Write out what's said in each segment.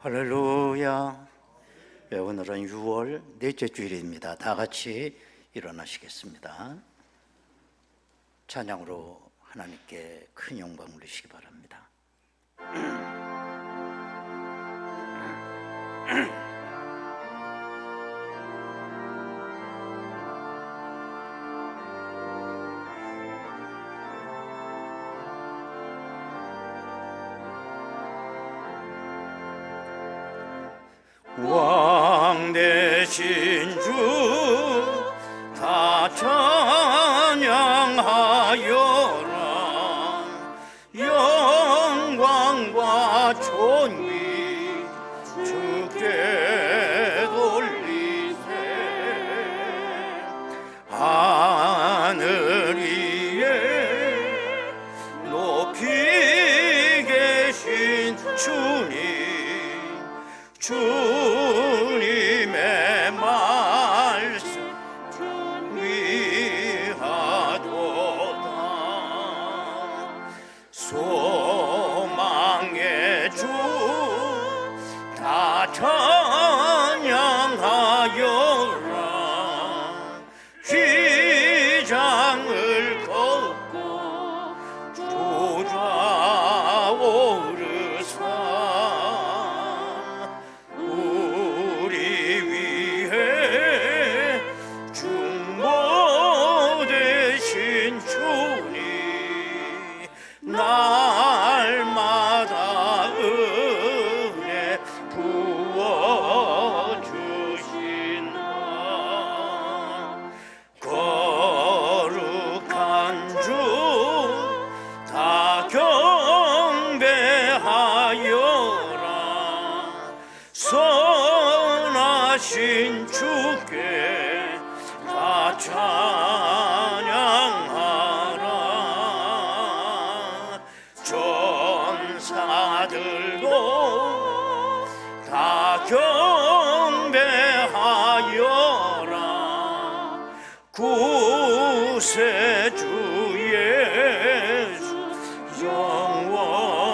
할렐루야. 네, 오늘은 6월 넷째 주일입니다. 다 같이 일어나시겠습니다. 찬양으로 하나님께 큰 영광 올리시기 바랍니다. 왕 대신 주 다 찬양하여라. 영광과 존귀 주께 돌리세. 하늘 위에 높이 계신 주님의 말씀 위하도다. 소망의 주 다 찬양하여라. 휘장을 걷고 솟아오르사. 우리 위해 중보 되신 주님, 날마다 은혜 부어주신다. 거룩한 주 다 경배하여라. 선하신 주께 다 찬양하라. 전사들도 다 경배하여라. 구세주 예수 영원하도다.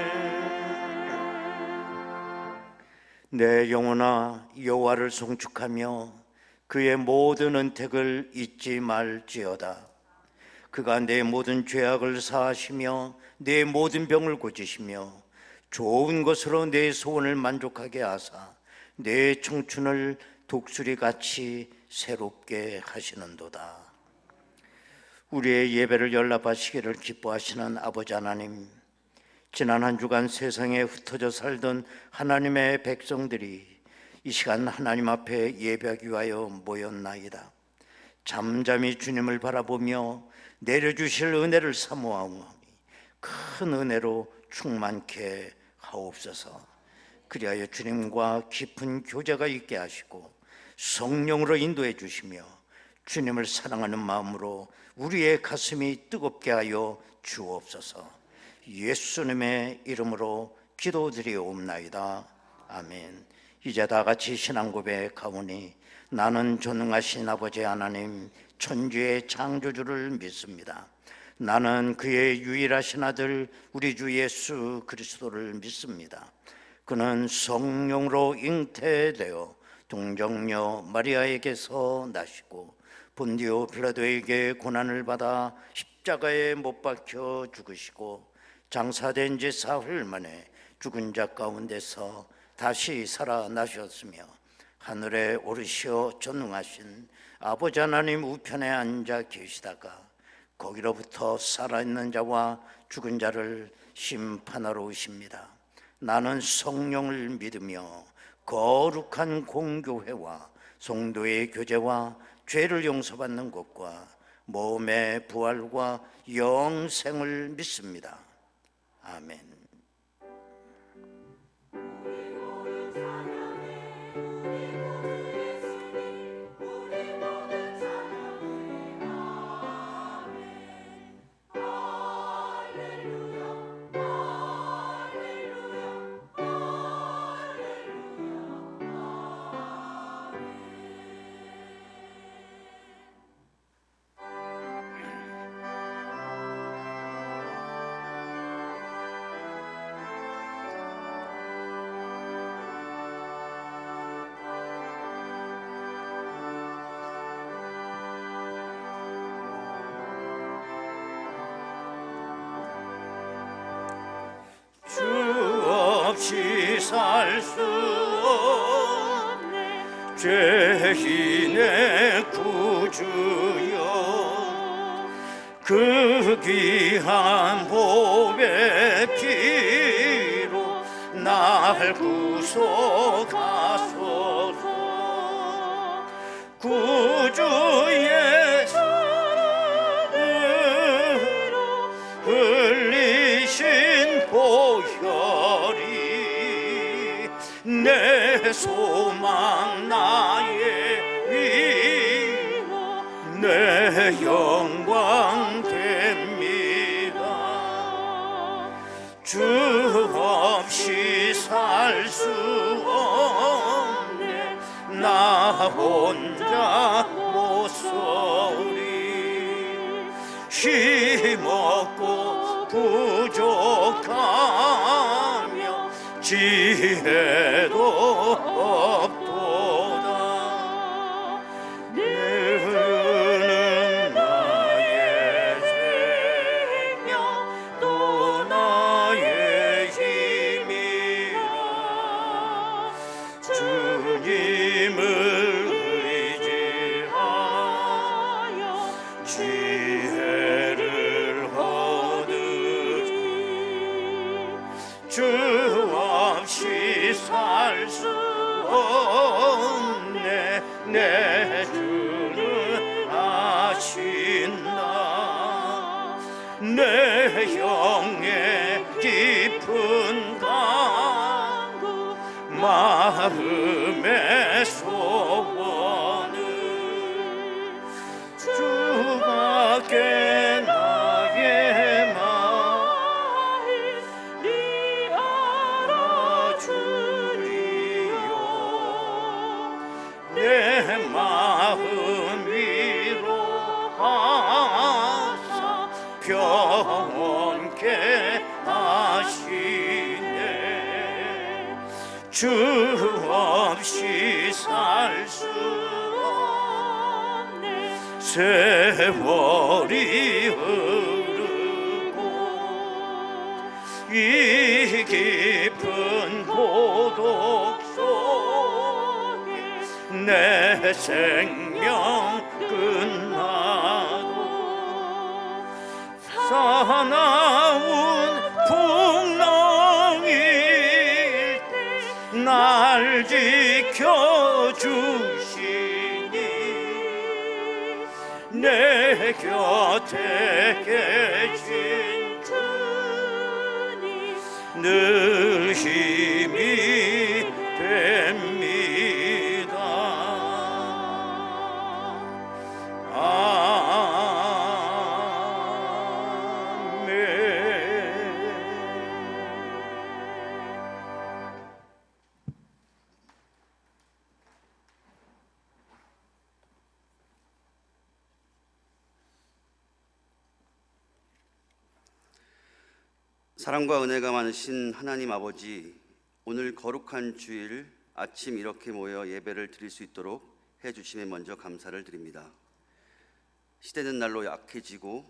아멘. 내 영혼아 여호와를 송축하며 그의 모든 은택을 잊지 말지어다. 그가 내 모든 죄악을 사하시며 내 모든 병을 고치시며 좋은 것으로 내 소원을 만족하게 하사 내 청춘을 독수리같이 새롭게 하시는도다. 우리의 예배를 연락하시기를 기뻐하시는 아버지 하나님, 지난 한 주간 세상에 흩어져 살던 하나님의 백성들이 이 시간 하나님 앞에 예배하기 위하여 모였나이다. 잠잠히 주님을 바라보며 내려주실 은혜를 사모하오니 큰 은혜로 충만케 하옵소서. 그리하여 주님과 깊은 교제가 있게 하시고 성령으로 인도해 주시며 주님을 사랑하는 마음으로 우리의 가슴이 뜨겁게 하여 주옵소서. 예수님의 이름으로 기도드리옵나이다. 아멘. 이제 다 같이 신앙 고백하오니 나는 전능하신 아버지 하나님 천주의 창조주를 믿습니다. 나는 그의 유일하신 아들 우리 주 예수 그리스도를 믿습니다. 그는 성령으로 잉태되어 동정녀 마리아에게서 나시고 본디오 빌라도에게 고난을 받아 십자가에 못 박혀 죽으시고 장사된 지 사흘 만에 죽은 자 가운데서 다시 살아나셨으며 하늘에 오르시어 전능하신 아버지 하나님 우편에 앉아 계시다가 거기로부터 살아있는 자와 죽은 자를 심판하러 오십니다. 나는 성령을 믿으며 거룩한 공교회와 성도의 교제와 죄를 용서받는 것과 몸의 부활과 영생을 믿습니다. 아멘. 없이 살 수 없네 죄인의 구주여 그 귀한 보배 피로 날 구속하소서 구주의 사랑으로 흘리신 보혈이 내 소망 나의 위로 내 영광 됩니다 주 없이 살 수 없네 나 혼자 못 서리 힘없고 부족하며 지혜도 없도다 너는 나의 생명 또 나의 힘이라 주님을 의지하여 지혜를 얻으리 주 없이 살 수 없네 내 주는 아신다 내 영의 깊은 강구 마음의 소원을 주밖에 나의 마음 네 알아주리요 내 마음 위로하사 평온케 하시네 주 없이 살 수 없네 세월이 흐르고 이 깊은 고독 속에 내 생명 끝나도 사나운 풍랑일 때 날 지켜주시니 내 곁에 계신 주님 늘 힘이 됩니다 사랑과 은혜가 많으신 하나님 아버지, 오늘 거룩한 주일 아침 이렇게 모여 예배를 드릴 수 있도록 해주심에 먼저 감사를 드립니다. 시대는 날로 약해지고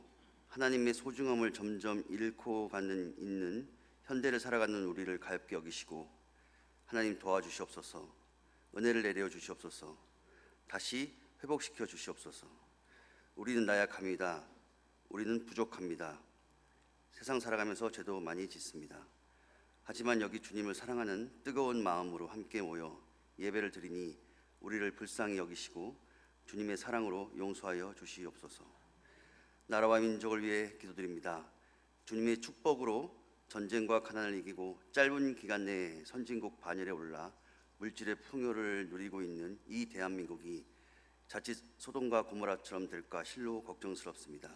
하나님의 소중함을 점점 잃고 있는 현대를 살아가는 우리를 가엽게 여기시고 하나님 도와주시옵소서, 은혜를 내려 주시옵소서, 다시 회복시켜 주시옵소서. 우리는 나약합니다. 우리는 부족합니다. 세상 살아가면서 죄도 많이 짓습니다. 하지만 여기 주님을 사랑하는 뜨거운 마음으로 함께 모여 예배를 드리니 우리를 불쌍히 여기시고 주님의 사랑으로 용서하여 주시옵소서. 나라와 민족을 위해 기도드립니다. 주님의 축복으로 전쟁과 가난을 이기고 짧은 기간 내에 선진국 반열에 올라 물질의 풍요를 누리고 있는 이 대한민국이 자칫 소돔과 고모라처럼 될까 실로 걱정스럽습니다.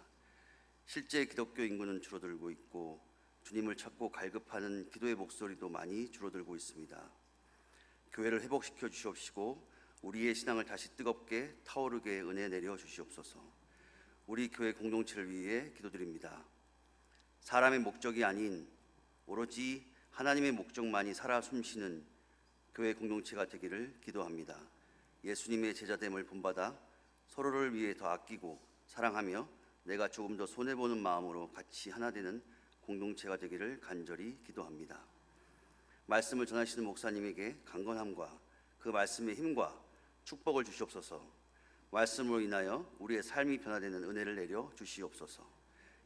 실제 기독교 인구는 줄어들고 있고 주님을 찾고 갈급하는 기도의 목소리도 많이 줄어들고 있습니다. 교회를 회복시켜 주시옵시고 우리의 신앙을 다시 뜨겁게 타오르게 은혜 내려 주시옵소서. 우리 교회 공동체를 위해 기도드립니다. 사람의 목적이 아닌 오로지 하나님의 목적만이 살아 숨쉬는 교회 공동체가 되기를 기도합니다. 예수님의 제자됨을 본받아 서로를 위해 더 아끼고 사랑하며 내가 조금 더 손해보는 마음으로 같이 하나 되는 공동체가 되기를 간절히 기도합니다. 말씀을 전하시는 목사님에게 강건함과 그 말씀의 힘과 축복을 주시옵소서. 말씀으로 인하여 우리의 삶이 변화되는 은혜를 내려 주시옵소서.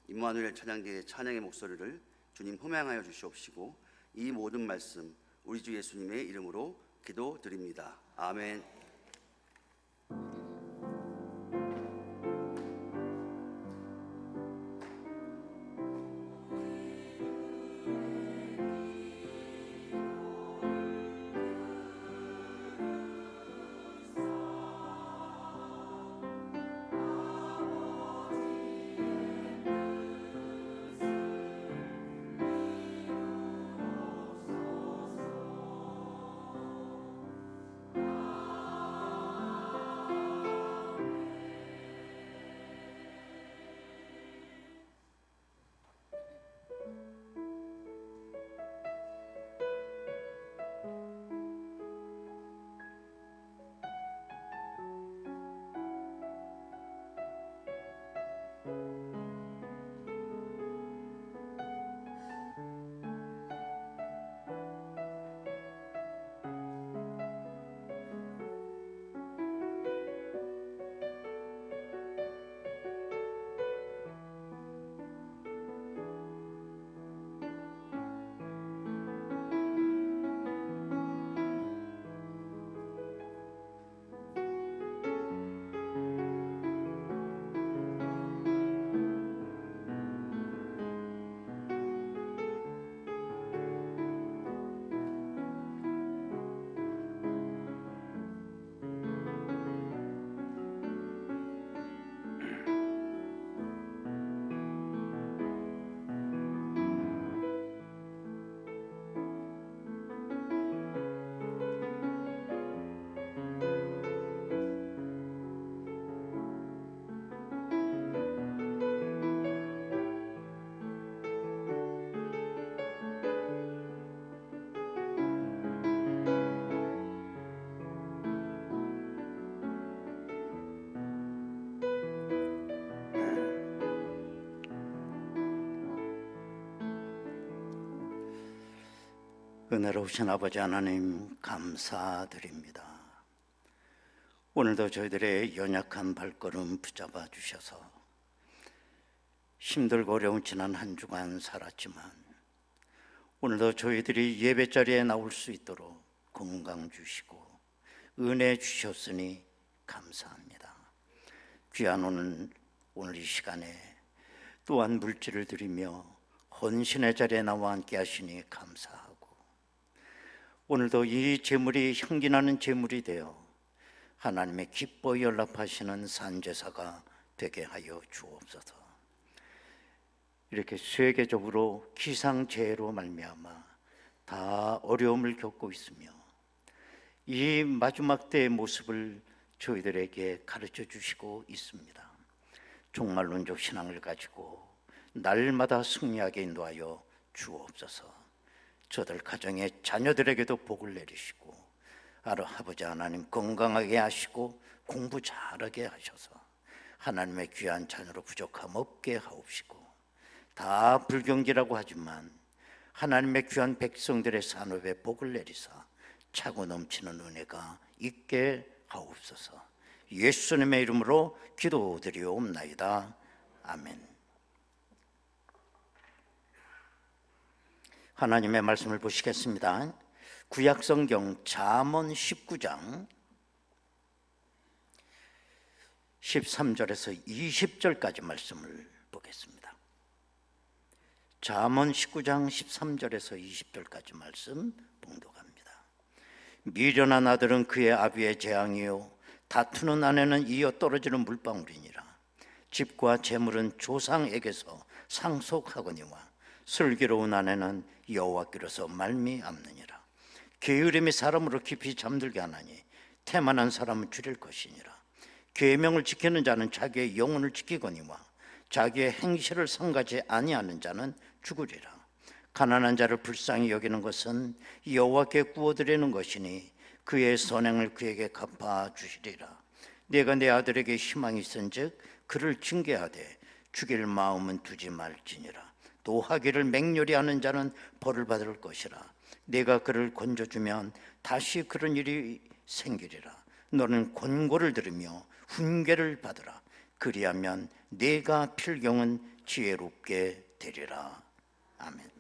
임마누엘 찬양대의 찬양의 목소리를 주님 흠양하여 주시옵시고 이 모든 말씀 우리 주 예수님의 이름으로 기도드립니다. 아멘. 은혜로우신 아버지 하나님 감사드립니다. 오늘도 저희들의 연약한 발걸음 붙잡아 주셔서 힘들고 어려운 지난 한 주간 살았지만 오늘도 저희들이 예배자리에 나올 수 있도록 건강 주시고 은혜 주셨으니 감사합니다. 귀한 오늘 이 시간에 또한 물질을 드리며 헌신의 자리에 나와 함께 하시니 감사하고 오늘도 이 제물이 향기나는 제물이 되어 하나님의 기뻐 연락하시는 산제사가 되게 하여 주옵소서. 이렇게 세계적으로 기상재해로 말미암아 다 어려움을 겪고 있으며 이 마지막 때의 모습을 저희들에게 가르쳐 주시고 있습니다. 종말론적 신앙을 가지고 날마다 승리하게 인도하여 주옵소서. 저들 가정의 자녀들에게도 복을 내리시고 아버지 하나님 건강하게 하시고 공부 잘하게 하셔서 하나님의 귀한 자녀로 부족함 없게 하옵시고 다 불경지라고 하지만 하나님의 귀한 백성들의 산업에 복을 내리사 차고 넘치는 은혜가 있게 하옵소서. 예수님의 이름으로 기도드리옵나이다. 아멘. 하나님의 말씀을 보시겠습니다. 구약성경 잠언 19장 13절에서 20절까지 말씀을 보겠습니다. 잠언 19장 13절에서 20절까지 말씀 봉독합니다. 미련한 아들은 그의 아비의 재앙이요 다투는 아내는 이어 떨어지는 물방울이니라. 집과 재물은 조상에게서 상속하거니와 슬기로운 아내는 여호와께로서 말미암느니라. 게으름이 사람으로 깊이 잠들게 하나니 태만한 사람은 줄일 것이니라. 계명을 지키는 자는 자기의 영혼을 지키거니와 자기의 행실을 삼가지 아니하는 자는 죽으리라. 가난한 자를 불쌍히 여기는 것은 여호와께 구워드리는 것이니 그의 선행을 그에게 갚아주시리라. 내가 내 아들에게 희망이 있은즉 그를 징계하되 죽일 마음은 두지 말지니라. 또 하기를 맹렬히 하는 자는 벌을 받을 것이라. 내가 그를 건져주면 다시 그런 일이 생기리라. 너는 권고를 들으며 훈계를 받으라. 그리하면 내가 필경은 지혜롭게 되리라. 아멘.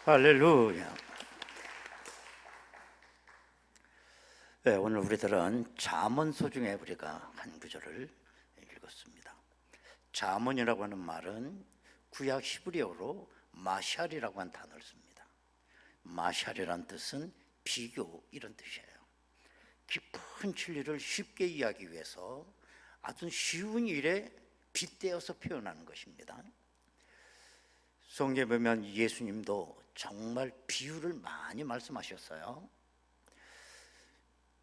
할렐루야. 네, 오늘 우리들은 잠언서 중에 우리가 한 구절을 읽었습니다. 잠언이라고 하는 말은 구약 히브리어로 마샬이라고 하는 단어를 씁니다. 마샬이란 뜻은 비교, 이런 뜻이에요. 깊은 진리를 쉽게 이해하기 위해서 아주 쉬운 일에 빗대어서 표현하는 것입니다. 성경에 보면 예수님도 정말 비유를 많이 말씀하셨어요.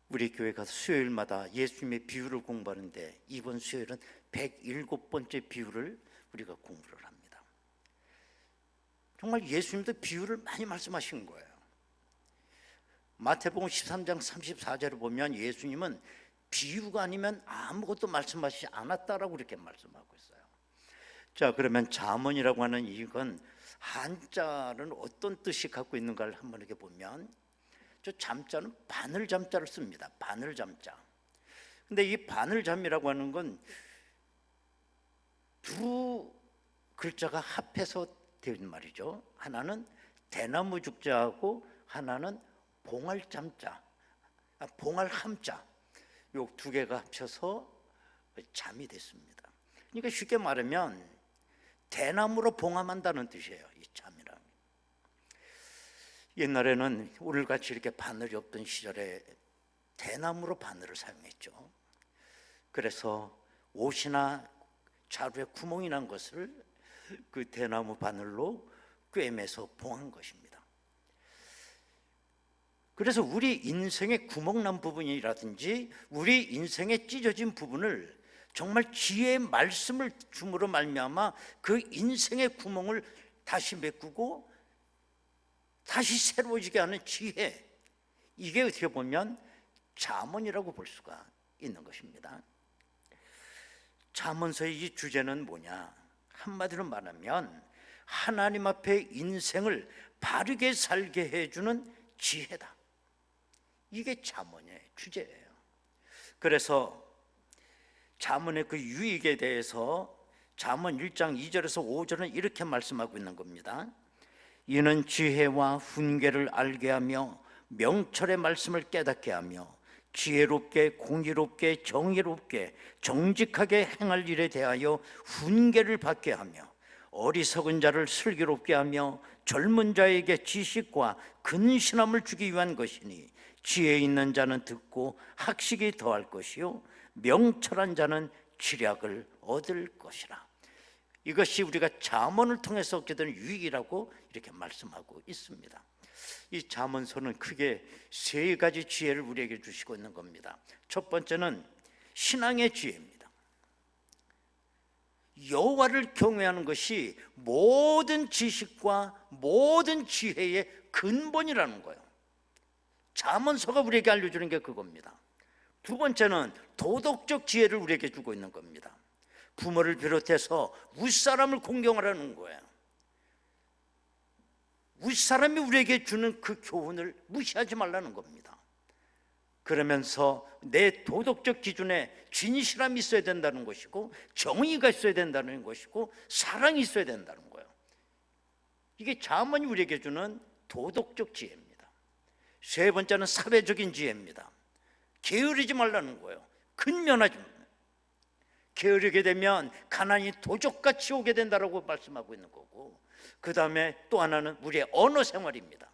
우리 교회 가서 수요일마다 예수님의 비유를 공부하는데 이번 수요일은 107번째 비유를 우리가 공부를 합니다. 정말 예수님도 비유를 많이 말씀하신 거예요. 마태복음 13장 34절을 보면 예수님은 비유가 아니면 아무것도 말씀하시지 않았다라고 이렇게 말씀하고 있어요. 자, 그러면 잠언이라고 하는 이건 한자는 어떤 뜻이 갖고 있는가를 한번 이렇게 보면, 저 잠자는 바늘 잠자를 씁니다. 바늘 잠자. 근데 이 바늘 잠이라고 하는 건 두 글자가 합해서 된 말이죠. 하나는 대나무 죽자하고 하나는 봉알 잠자, 봉알 함자, 요 두 개가 합쳐서 잠이 됐습니다. 그러니까 쉽게 말하면 대나무로 봉함한다는 뜻이에요, 이 잠이란. 옛날에는 오늘같이 이렇게 바늘이 없던 시절에 대나무로 바늘을 사용했죠. 그래서 옷이나 자루에 구멍이 난 것을 그 대나무 바늘로 꿰매서 봉한 것입니다. 그래서 우리 인생의 구멍난 부분이라든지 우리 인생의 찢어진 부분을 정말 지혜의 말씀을 줌으로 말미암아 그 인생의 구멍을 다시 메꾸고 다시 새로워지게 하는 지혜, 이게 어떻게 보면 잠언이라고 볼 수가 있는 것입니다. 잠언서의 이 주제는 뭐냐? 한마디로 말하면 하나님 앞에 인생을 바르게 살게 해주는 지혜다. 이게 잠언의 주제예요. 그래서 잠언의 그 유익에 대해서 잠언 1장 2절에서 5절은 이렇게 말씀하고 있는 겁니다. 이는 지혜와 훈계를 알게 하며 명철의 말씀을 깨닫게 하며 지혜롭게 공의롭게 정의롭게 정직하게 행할 일에 대하여 훈계를 받게 하며 어리석은 자를 슬기롭게 하며 젊은 자에게 지식과 근신함을 주기 위한 것이니 지혜 있는 자는 듣고 학식이 더할 것이요 명철한 자는 지략을 얻을 것이라. 이것이 우리가 잠언을 통해서 얻게 되는 유익이라고 이렇게 말씀하고 있습니다. 이 잠언서는 크게 세 가지 지혜를 우리에게 주시고 있는 겁니다. 첫 번째는 신앙의 지혜입니다. 여호와를 경외하는 것이 모든 지식과 모든 지혜의 근본이라는 거예요. 잠언서가 우리에게 알려주는 게 그겁니다. 두 번째는 도덕적 지혜를 우리에게 주고 있는 겁니다. 부모를 비롯해서 윗사람을 공경하라는 거예요. 윗사람이 우리에게 주는 그 교훈을 무시하지 말라는 겁니다. 그러면서 내 도덕적 기준에 진실함이 있어야 된다는 것이고 정의가 있어야 된다는 것이고 사랑이 있어야 된다는 거예요. 이게 잠언이 우리에게 주는 도덕적 지혜입니다. 세 번째는 사회적인 지혜입니다. 게으르지 말라는 거예요. 근면하지 말라는 거예요. 게으르게 되면 가난이 도적같이 오게 된다고 말씀하고 있는 거고, 그 다음에 또 하나는 우리의 언어 생활입니다.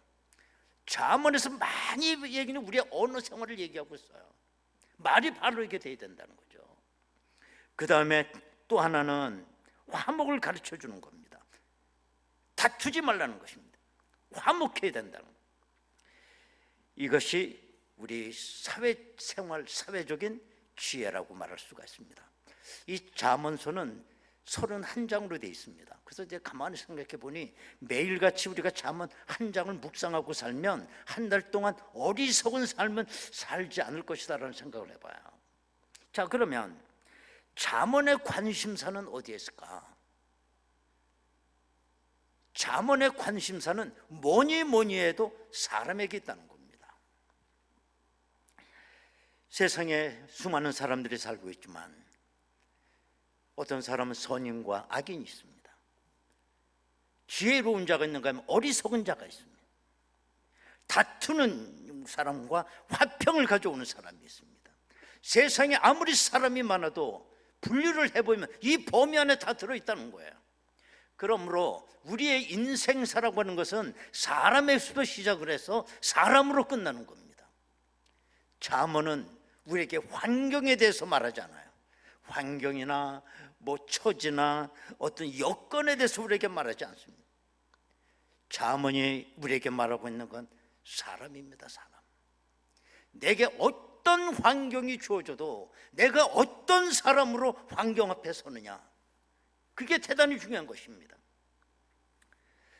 잠언에서 많이 얘기는 우리의 언어 생활을 얘기하고 있어요. 말이 바르게 돼야 된다는 거죠. 그 다음에 또 하나는 화목을 가르쳐 주는 겁니다. 다투지 말라는 것입니다. 화목해야 된다는 거예요. 이것이 우리 사회생활, 사회적인 지혜라고 말할 수가 있습니다. 이 잠언서는 31장으로 되어 있습니다. 그래서 이제 가만히 생각해 보니 매일같이 우리가 잠언 한 장을 묵상하고 살면 한 달 동안 어리석은 삶은 살지 않을 것이다라는 생각을 해봐요. 자, 그러면 잠언의 관심사는 어디에 있을까? 잠언의 관심사는 뭐니 해도 사람에게 있다는 겁니다. 세상에 수많은 사람들이 살고 있지만 어떤 사람은 선인과 악인이 있습니다. 지혜로운 자가 있는가 하면 어리석은 자가 있습니다. 다투는 사람과 화평을 가져오는 사람이 있습니다. 세상에 아무리 사람이 많아도 분류를 해보면 이 범위 안에 다 들어있다는 거예요. 그러므로 우리의 인생사라고 하는 것은 사람에서부터 시작을 해서 사람으로 끝나는 겁니다. 잠언은 우리에게 환경에 대해서 말하잖아요. 환경이나 뭐 처지나 어떤 여건에 대해서 우리에게 말하지 않습니다. 잠언이 우리에게 말하고 있는 건 사람입니다. 사람. 내게 어떤 환경이 주어져도 내가 어떤 사람으로 환경 앞에 서느냐, 그게 대단히 중요한 것입니다.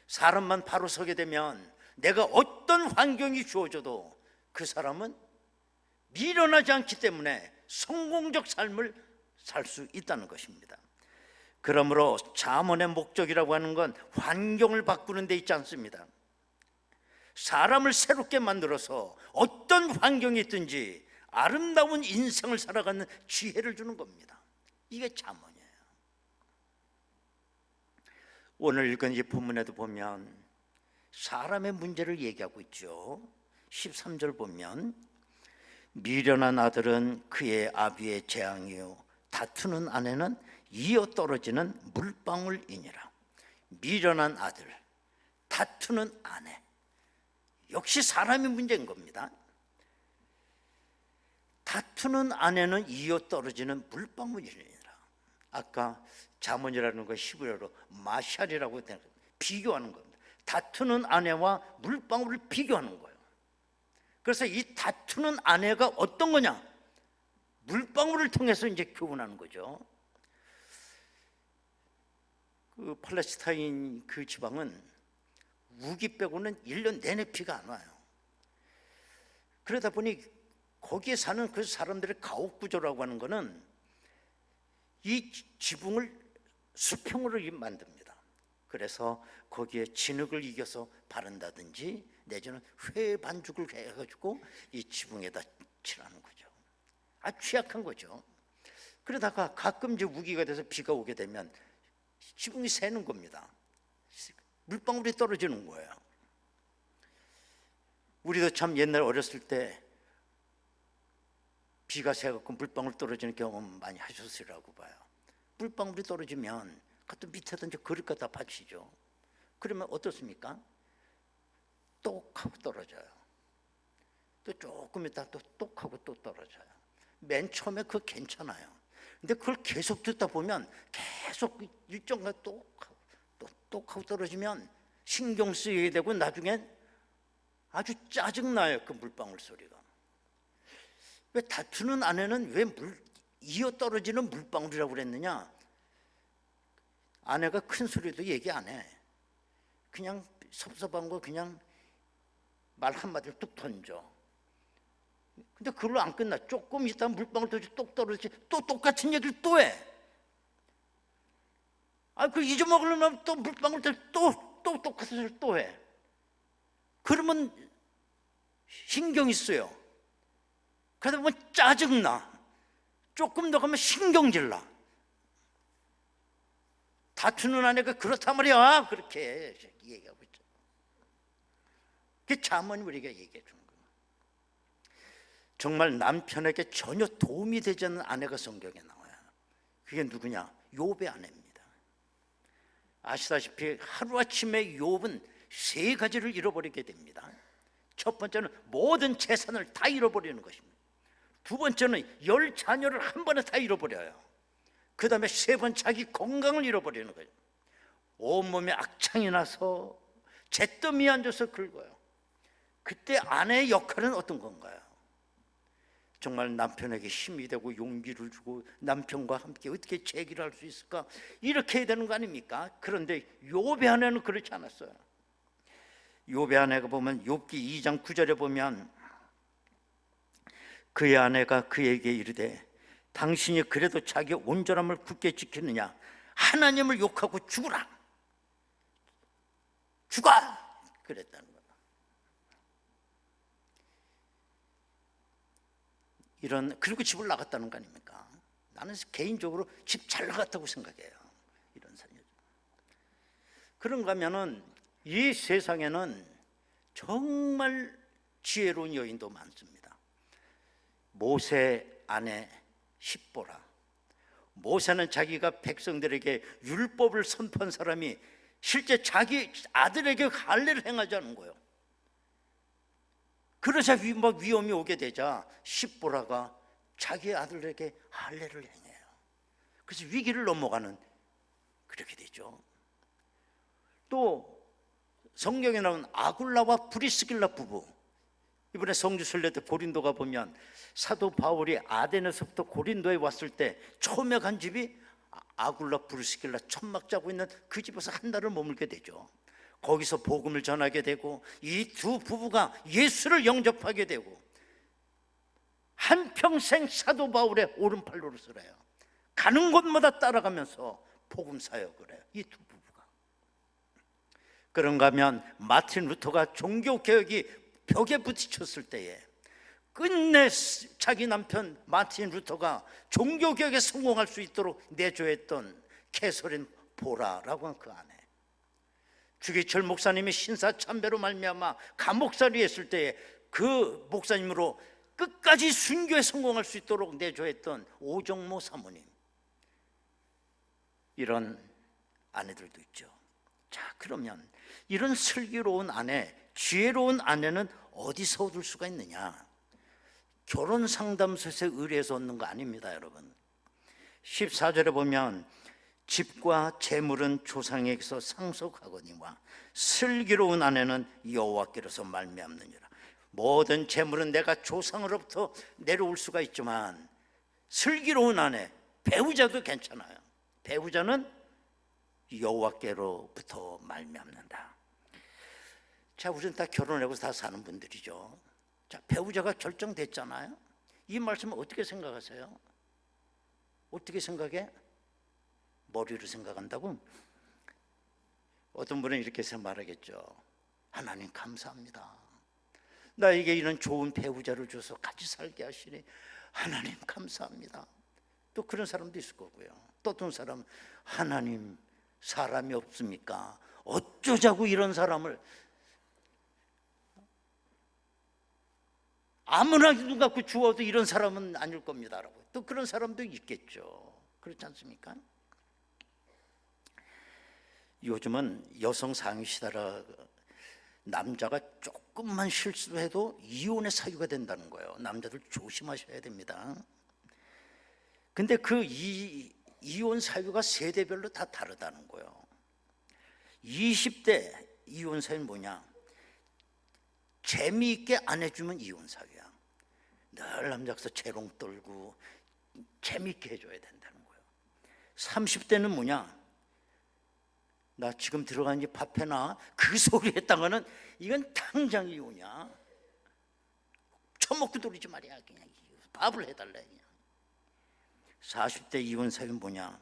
사람만 바로 서게 되면 내가 어떤 환경이 주어져도 그 사람은 미련하지 않기 때문에 성공적 삶을 살 수 있다는 것입니다. 그러므로 잠언의 목적이라고 하는 건 환경을 바꾸는 데 있지 않습니다. 사람을 새롭게 만들어서 어떤 환경이 있든지 아름다운 인생을 살아가는 지혜를 주는 겁니다. 이게 잠언이에요. 오늘 읽은 이 본문에도 보면 사람의 문제를 얘기하고 있죠. 13절 보면 미련한 아들은 그의 아비의 재앙이요 다투는 아내는 이어 떨어지는 물방울이니라. 미련한 아들, 다투는 아내, 역시 사람의 문제인 겁니다. 다투는 아내는 이어 떨어지는 물방울이니라. 아까 잠언이라는 거 히브리어로 마샬이라고 비교하는 겁니다. 다투는 아내와 물방울을 비교하는 거예요. 그래서 이 다투는 아내가 어떤 거냐? 물방울을 통해서 이제 교훈하는 거죠. 그 팔레스타인 그 지방은 우기 빼고는 1년 내내 비가 안 와요. 그러다 보니 거기에 사는 그 사람들의 가옥 구조라고 하는 거는 이 지붕을 수평으로 만듭니다. 그래서 거기에 진흙을 이겨서 바른다든지 내지는 회 반죽을 해가지고 이 지붕에다 칠하는 거죠. 아주 취약한 거죠. 그러다가 가끔 이제 우기가 돼서 비가 오게 되면 지붕이 새는 겁니다. 물방울이 떨어지는 거예요. 우리도 참 옛날 어렸을 때 비가 새갖고 물방울 떨어지는 경험 많이 하셨으리라고 봐요. 물방울이 떨어지면 그것도 밑에다 이제 그릇 갖다 받치죠. 그러면 어떻습니까? 똑하고 떨어져요. 또 조금 있다 또 똑하고 또 떨어져요. 맨 처음에 그거 괜찮아요. 근데 그걸 계속 듣다 보면 계속 일정간 똑하고 떨어지면 신경 쓰이게 되고 나중엔 아주 짜증나요. 그 물방울 소리가. 왜 다투는 아내는 왜 이어 떨어지는 물방울이라고 그랬느냐? 아내가 큰 소리도 얘기 안 해. 그냥 섭섭한 거 그냥 말 한마디를 뚝 던져. 근데 그걸로 안 끝나. 조금 있다 물방울 똑 떨어지지 또 똑같은 얘기를 또 해. 그 잊어먹으려면 또 물방울 또 똑같은 소리를 또 해. 그러면 신경이 쓰여. 그러다 보면 짜증나. 조금 더 가면 신경질 나. 다투는 아내가 그렇단 말이야. 그렇게 얘기하고 있죠. 그게 자문이 우리가 얘기해 주는 거예요. 정말 남편에게 전혀 도움이 되지 않는 아내가 성경에 나와요. 그게 누구냐? 욥의 아내입니다. 아시다시피 하루아침에 욥은 3가지를 잃어버리게 됩니다. 첫 번째는 모든 재산을 다 잃어버리는 것입니다. 두 번째는 10자녀를 한 번에 다 잃어버려요. 그 다음에 3번 자기 건강을 잃어버리는 거예요. 온몸에 악창이 나서 잿더미에 앉아서 긁어요. 그때 아내의 역할은 어떤 건가요? 정말 남편에게 힘이 되고 용기를 주고 남편과 함께 어떻게 제기를 할 수 있을까? 이렇게 해야 되는 거 아닙니까? 그런데 욥의 아내는 그렇지 않았어요. 욥의 아내가 보면 욥기 2장 9절에 보면 그의 아내가 그에게 이르되 당신이 그래도 자기 온전함을 굳게 지키느냐? 하나님을 욕하고 죽으라. 죽어! 그랬다는 거예요. 그리고 집을 나갔다는 거 아닙니까? 나는 개인적으로 집 잘 나갔다고 생각해요. 이런 사연. 그런가 하면은 이 세상에는 정말 지혜로운 여인도 많습니다. 모세 아내 십보라. 모세는 자기가 백성들에게 율법을 선포한 사람이 실제 자기 아들에게 할례를 행하지 않은 거예요. 그러자 위험이 오게 되자 십보라가 자기 아들에게 할례를 행해요. 그래서 위기를 넘어가는 그렇게 되죠. 또 성경에 나온 아굴라와 브리스길라 부부, 이번에 성주 순례 때 고린도가 보면 사도 바울이 아데네서부터 고린도에 왔을 때 처음에 간 집이 아굴라 브리스길라 천막 짜고 있는 그 집에서 한 달을 머물게 되죠. 거기서 복음을 전하게 되고 이 두 부부가 예수를 영접하게 되고 한평생 사도 바울의 오른팔로를 서래요. 가는 곳마다 따라가면서 복음 사역을 해요. 이 두 부부가. 그런가 하면 마틴 루터가 종교개혁이 벽에 부딪혔을 때에 끝내 자기 남편 마틴 루터가 종교개혁에 성공할 수 있도록 내조했던 캐서린 보라라고 한 그 아내, 주기철 목사님이 신사참배로 말미암아 감옥살이 했을 때에 그 목사님으로 끝까지 순교에 성공할 수 있도록 내조했던 오정모 사모님, 이런 아내들도 있죠. 자, 그러면 이런 슬기로운 아내, 지혜로운 아내는 어디서 얻을 수가 있느냐? 결혼 상담소에서 의뢰해서 얻는 거 아닙니다, 여러분. 14절에 보면 집과 재물은 조상에게서 상속하거니와 슬기로운 아내는 여호와께로서 말미암느니라. 모든 재물은 내가 조상으로부터 내려올 수가 있지만 슬기로운 아내, 배우자도 괜찮아요. 배우자는 여호와께로부터 말미암는다. 자, 우리는 다 결혼하고 다 사는 분들이죠. 자, 배우자가 결정됐잖아요. 이 말씀을 어떻게 생각하세요? 어떻게 생각해? 머리로 생각한다고? 어떤 분은 이렇게 해서 말하겠죠. 하나님 감사합니다. 나에게 이런 좋은 배우자를 줘서 같이 살게 하시니 하나님 감사합니다. 또 그런 사람도 있을 거고요. 또 어떤 사람은 하나님 사람이 없습니까? 어쩌자고 이런 사람을 아무나 눈 감고 주어도 이런 사람은 아닐 겁니다라고 또 그런 사람도 있겠죠. 그렇지 않습니까? 요즘은 여성 상위 시대라 남자가 조금만 실수해도 이혼의 사유가 된다는 거예요. 남자들 조심하셔야 됩니다. 근데 그 이혼 사유가 세대별로 다 다르다는 거예요. 20대 이혼 사유는 뭐냐? 재미있게 안 해주면 이혼 사유야. 늘 남자서 재롱 떨고 재미있게 해줘야 된다는 거예요. 30대는 뭐냐? 나 지금 들어가니 밥 해놔. 그 소리 했다가는 이건 당장 이혼이야. 처먹고 돌리지 말이야. 그냥 밥을 해달라. 그냥. 40대 이혼 사유는 뭐냐?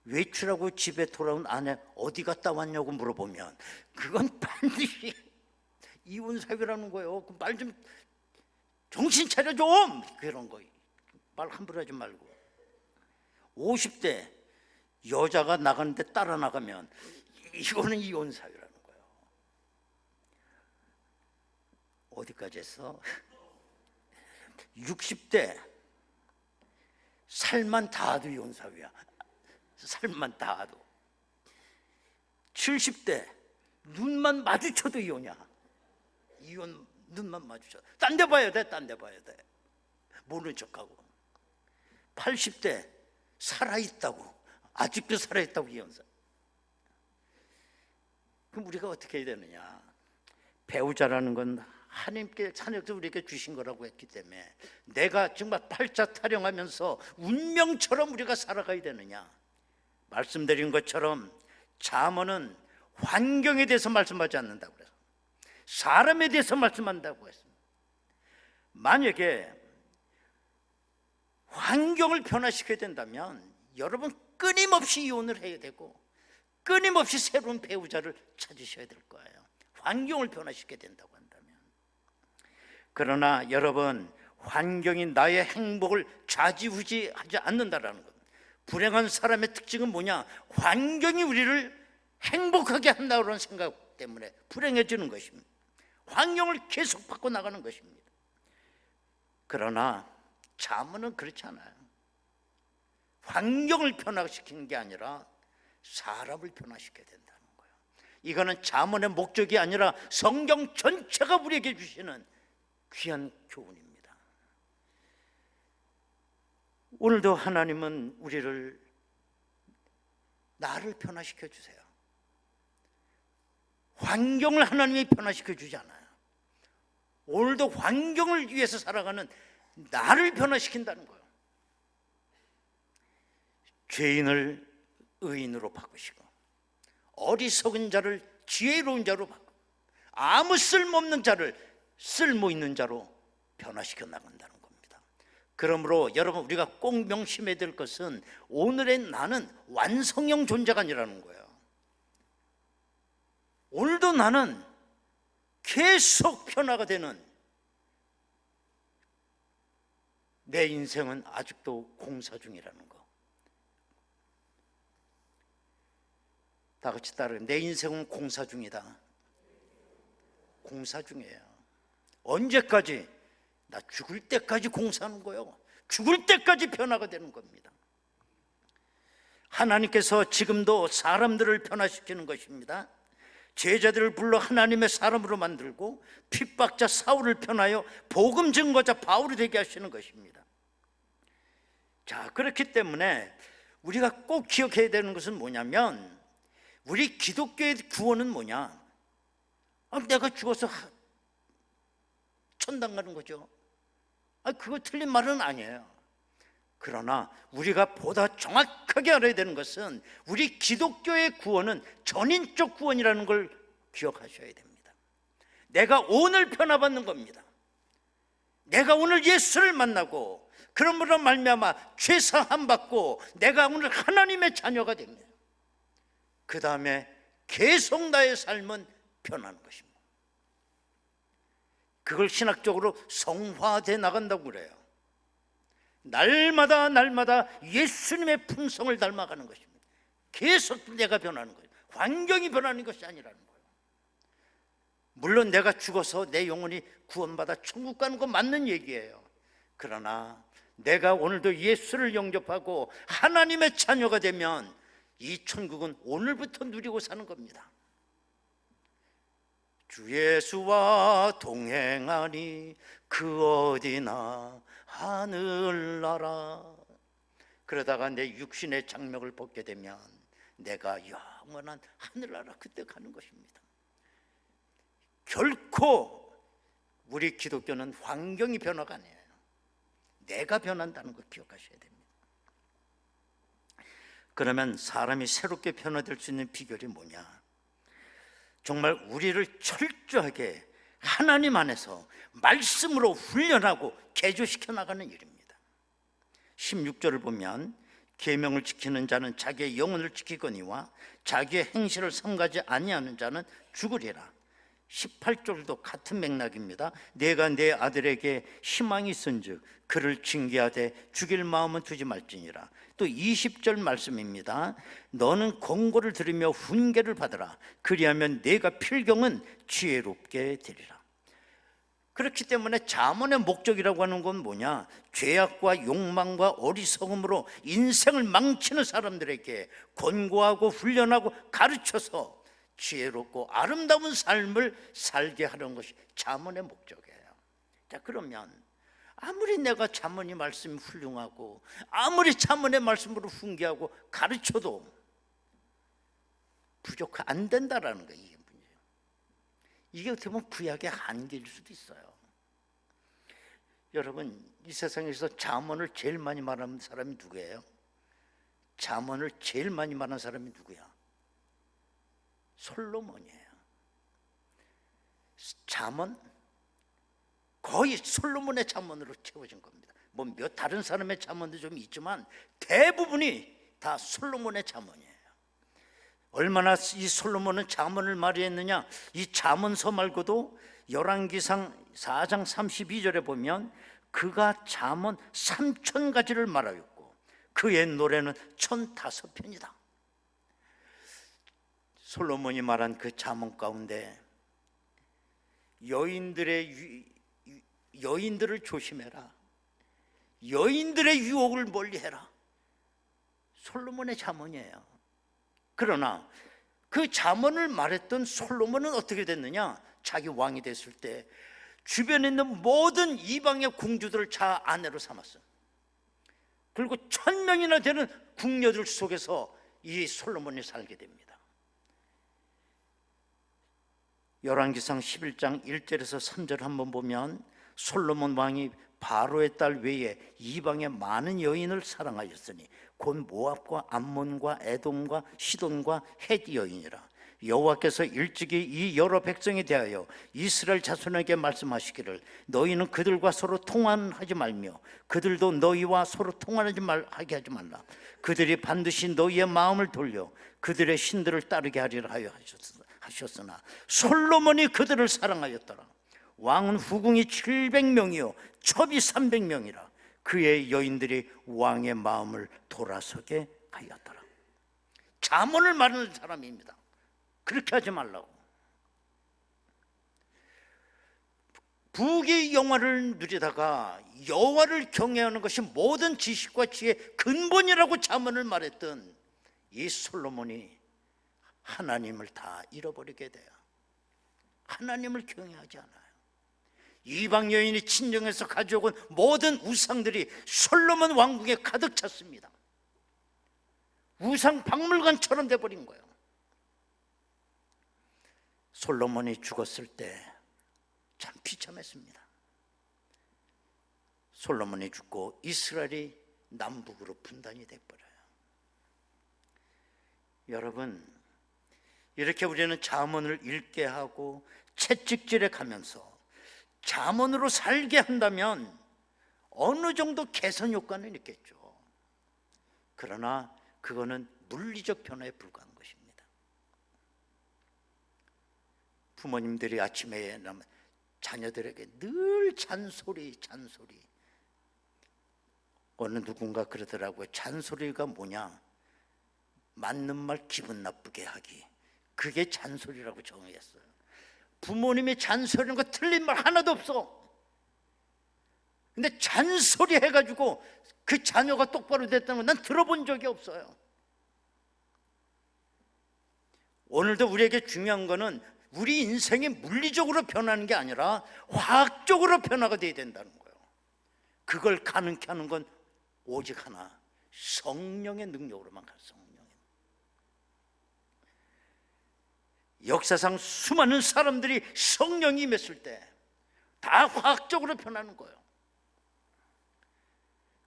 외출하고 집에 돌아온 아내 어디 갔다 왔냐고 물어보면 그건 반드시 이혼 사유라는 거예요. 그 말 좀 정신 차려 좀. 그런 거 말 함부로 하지 말고. 50대 여자가 나가는데 따라 나가면 이거는 이혼 사유라는 거예요. 어디까지 했어? 60대 살만 닿아도 이혼 사유야. 살만 닿아도. 70대 눈만 마주쳐도 이혼이야. 이혼 눈만 마주쳐. 딴 데 봐야 돼. 딴 데 봐야 돼. 모르는 척하고. 80대 살아있다고. 아직도 살아있다고 이혼사. 그럼 우리가 어떻게 해야 되느냐? 배우자라는 건 하나님께 하나님께서 우리에게 주신 거라고 했기 때문에 내가 정말 팔자 타령하면서 운명처럼 우리가 살아가야 되느냐? 말씀드린 것처럼 잠언은 환경에 대해서 말씀하지 않는다고 그래서 사람에 대해서 말씀한다고 했습니다. 만약에 환경을 변화시켜야 된다면 여러분 끊임없이 이혼을 해야 되고 끊임없이 새로운 배우자를 찾으셔야 될 거예요. 환경을 변화시켜야 된다고 한다면. 그러나 여러분 환경이 나의 행복을 좌지우지하지 않는다라는 것. 불행한 사람의 특징은 뭐냐? 환경이 우리를 행복하게 한다는 생각 때문에 불행해지는 것입니다. 환경을 계속 바꿔 나가는 것입니다. 그러나 잠언은 그렇지 않아요. 환경을 변화시키는 게 아니라 사람을 변화시켜야 된다는 거예요. 이거는 잠언의 목적이 아니라 성경 전체가 우리에게 주시는 귀한 교훈입니다. 오늘도 하나님은 우리를 나를 변화시켜 주세요. 환경을 하나님이 변화시켜 주지 않아요. 오늘도 환경을 위해서 살아가는 나를 변화시킨다는 거예요. 죄인을 의인으로 바꾸시고 어리석은 자를 지혜로운 자로 바꾸고 아무 쓸모없는 자를 쓸모 있는 자로 변화시켜 나간다는 겁니다. 그러므로 여러분 우리가 꼭 명심해야 될 것은 오늘의 나는 완성형 존재가 아니라는 거예요. 오늘도 나는 계속 변화가 되는 내 인생은 아직도 공사 중이라는 거. 다 같이 따라해. 내 인생은 공사 중이다. 공사 중이에요. 언제까지? 나 죽을 때까지 공사하는 거예요. 죽을 때까지 변화가 되는 겁니다. 하나님께서 지금도 사람들을 변화시키는 것입니다. 제자들을 불러 하나님의 사람으로 만들고 핍박자 사울을 편하여 복음 증거자 바울이 되게 하시는 것입니다. 자, 그렇기 때문에 우리가 꼭 기억해야 되는 것은 뭐냐면 우리 기독교의 구원은 뭐냐? 내가 죽어서 천당 가는 거죠. 그거 틀린 말은 아니에요. 그러나 우리가 보다 정확하게 알아야 되는 것은 우리 기독교의 구원은 전인적 구원이라는 걸 기억하셔야 됩니다. 내가 오늘 변화받는 겁니다. 내가 오늘 예수를 만나고 그러므로 말미암아 죄 사함 받고 내가 오늘 하나님의 자녀가 됩니다. 그 다음에 계속 나의 삶은 변하는 것입니다. 그걸 신학적으로 성화돼 나간다고 그래요. 날마다 예수님의 품성을 닮아가는 것입니다. 계속 내가 변하는 거예요. 환경이 변하는 것이 아니라는 거예요. 물론 내가 죽어서 내 영혼이 구원받아 천국 가는 거 맞는 얘기예요. 그러나 내가 오늘도 예수를 영접하고 하나님의 자녀가 되면 이 천국은 오늘부터 누리고 사는 겁니다. 주 예수와 동행하니 그 어디나 하늘나라. 그러다가 내 육신의 장막을 벗게 되면 내가 영원한 하늘나라 그때 가는 것입니다. 결코 우리 기독교는 환경이 변화가 아니에요. 내가 변한다는 걸 기억하셔야 됩니다. 그러면 사람이 새롭게 변화될 수 있는 비결이 뭐냐? 정말 우리를 철저하게 하나님 안에서 말씀으로 훈련하고 개조시켜 나가는 일입니다. 16절을 보면 계명을 지키는 자는 자기의 영혼을 지키거니와 자기의 행실을 삼가지 아니하는 자는 죽으리라. 18절도 같은 맥락입니다. 내가 내 아들에게 희망이 있은즉 그를 징계하되 죽일 마음은 두지 말지니라. 또 20절 말씀입니다. 너는 권고를 들으며 훈계를 받으라. 그리하면 내가 필경은 지혜롭게 되리라. 그렇기 때문에 잠언의 목적이라고 하는 건 뭐냐? 죄악과 욕망과 어리석음으로 인생을 망치는 사람들에게 권고하고 훈련하고 가르쳐서 지혜롭고 아름다운 삶을 살게 하는 것이 잠언의 목적이에요. 자, 그러면 아무리 내가 잠언의 말씀이 훌륭하고 아무리 잠언의 말씀으로 훈계하고 가르쳐도 안 된다라는 거예요. 이게 문제예요. 이게 어떻게 보면 구약의 한계일 수도 있어요. 여러분, 이 세상에서 잠언을 제일 많이 말하는 사람이 누구예요? 잠언을 제일 많이 말하는 사람이 누구야? 솔로몬이에요. 잠언 거의 솔로몬의 잠언으로 채워진 겁니다. 뭐 몇 다른 사람의 잠언도 좀 있지만 대부분이 다 솔로몬의 잠언이에요. 얼마나 이 솔로몬은 잠언을 말했느냐? 이 잠언서 말고도 열왕기상 4장 32절에 보면 그가 잠언 3,000가지를 말하였고 그의 노래는 1,005편이다. 솔로몬이 말한 그 잠언 가운데 여인들을 조심해라. 여인들의 유혹을 멀리해라. 솔로몬의 잠언이에요. 그러나 그 잠언을 말했던 솔로몬은 어떻게 됐느냐? 자기 왕이 됐을 때 주변에 있는 모든 이방의 공주들을 자 아내로 삼았어요. 그리고 1,000명이나 되는 궁녀들 속에서 이 솔로몬이 살게 됩니다. 열왕기상 11장 1절에서 3절 한번 보면 솔로몬 왕이 바로의 딸 외에 이방의 많은 여인을 사랑하였으니 곧 모압과 암몬과 에돔과 시돈과 헷 여인이라. 여호와께서 일찍이 이 여러 백성에 대하여 이스라엘 자손에게 말씀하시기를 너희는 그들과 서로 통한하지 말며 그들도 너희와 서로 통한하지 하게 하지 말라. 그들이 반드시 너희의 마음을 돌려 그들의 신들을 따르게 하리라 하여 하셨으나 솔로몬이 그들을 사랑하였더라. 왕은 후궁이 700명이요 첩이 300명이라. 그의 여인들이 왕의 마음을 돌아서게 하였더라. 잠언을 말하는 사람입니다. 그렇게 하지 말라고. 부귀 영화를 누리다가 여호와를 경외하는 것이 모든 지식과 지혜의 근본이라고 잠언을 말했던 이 솔로몬이 하나님을 다 잃어버리게 돼요. 하나님을 경외하지 않아요. 이방 여인이 친정에서 가져온 모든 우상들이 솔로몬 왕궁에 가득 찼습니다. 우상 박물관처럼 돼버린 거예요. 솔로몬이 죽었을 때 참 비참했습니다. 솔로몬이 죽고 이스라엘이 남북으로 분단이 돼버려요. 여러분, 이렇게 우리는 잠언을 읽게 하고 채찍질해 가면서 잠언으로 살게 한다면 어느 정도 개선 효과는 있겠죠. 그러나 그거는 물리적 변화에 불과한 것입니다. 부모님들이 아침에 자녀들에게 늘 잔소리. 어느 누군가 그러더라고요. 잔소리가 뭐냐? 맞는 말 기분 나쁘게 하기. 그게 잔소리라고 정의했어요. 부모님이 잔소리하는 거 틀린 말 하나도 없어. 근데 잔소리 해가지고 그 자녀가 똑바로 됐다는 건 난 들어본 적이 없어요. 오늘도 우리에게 중요한 거는 우리 인생이 물리적으로 변하는 게 아니라 화학적으로 변화가 돼야 된다는 거예요. 그걸 가능케 하는 건 오직 하나, 성령의 능력으로만 갈 성령의. 역사상 수많은 사람들이 성령이 임했을 때 다 화학적으로 변하는 거예요.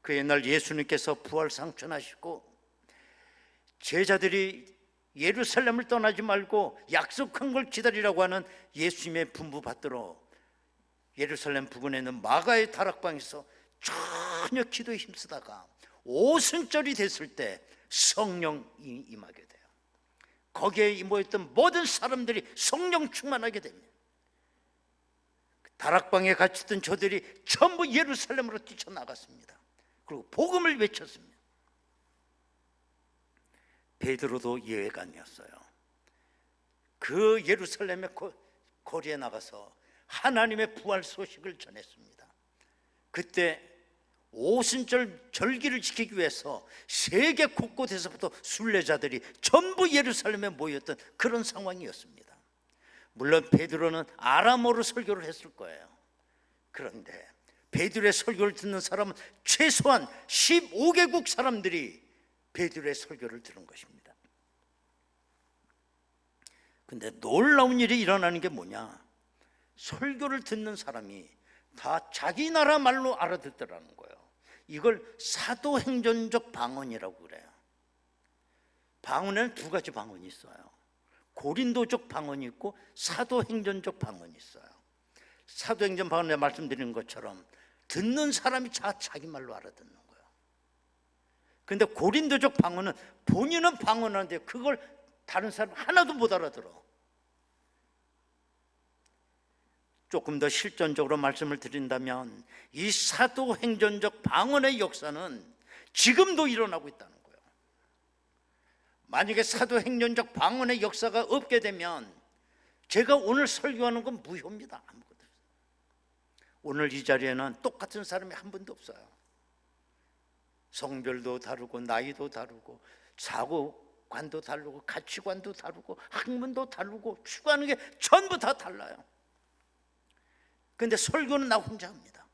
그 옛날 예수님께서 부활상천하시고 제자들이 예루살렘을 떠나지 말고 약속한 걸 기다리라고 하는 예수님의 분부 받들어 예루살렘 부근에 있는 마가의 다락방에서 전혀 기도에 힘쓰다가 오순절이 됐을 때 성령이 임하게 돼요. 거기에 모였던 모든 사람들이 성령 충만하게 됩니다. 다락방에 같이 있던 저들이 전부 예루살렘으로 뛰쳐나갔습니다. 그리고 복음을 외쳤습니다. 베드로도 예외가 아니었어요. 그 예루살렘의 거리에 나가서 하나님의 부활 소식을 전했습니다. 그때 오순절 절기를 지키기 위해서 세계 곳곳에서부터 순례자들이 전부 예루살렘에 모였던 그런 상황이었습니다. 물론 베드로는 아람어로 설교를 했을 거예요. 그런데 베드로의 설교를 듣는 사람은 최소한 15개국 사람들이 베드로의 설교를 들은 것입니다. 근데 놀라운 일이 일어나는 게 뭐냐? 설교를 듣는 사람이 다 자기 나라 말로 알아듣더라는 거예요. 이걸 사도행전적 방언이라고 그래요. 방언에는 두 가지 방언이 있어요. 고린도적 방언이 있고 사도행전적 방언이 있어요. 사도행전 방언에 말씀드린 것처럼 듣는 사람이 자기 말로 알아듣는 거예요. 그런데 고린도적 방언은 본인은 방언하는데 그걸 다른 사람 하나도 못 알아들어. 조금 더 실전적으로 말씀을 드린다면 이 사도행전적 방언의 역사는 지금도 일어나고 있다는 거예요. 만약에 사도행전적 방언의 역사가 없게 되면 제가 오늘 설교하는 건 무효입니다. 아무것도 없어요. 오늘 이 자리에는 똑같은 사람이 한 분도 없어요. 성별도 다르고 나이도 다르고 사고관도 다르고 가치관도 다르고 학문도 다르고 추구하는 게 전부 다 달라요. 그런데 설교는 나 혼자 합니다.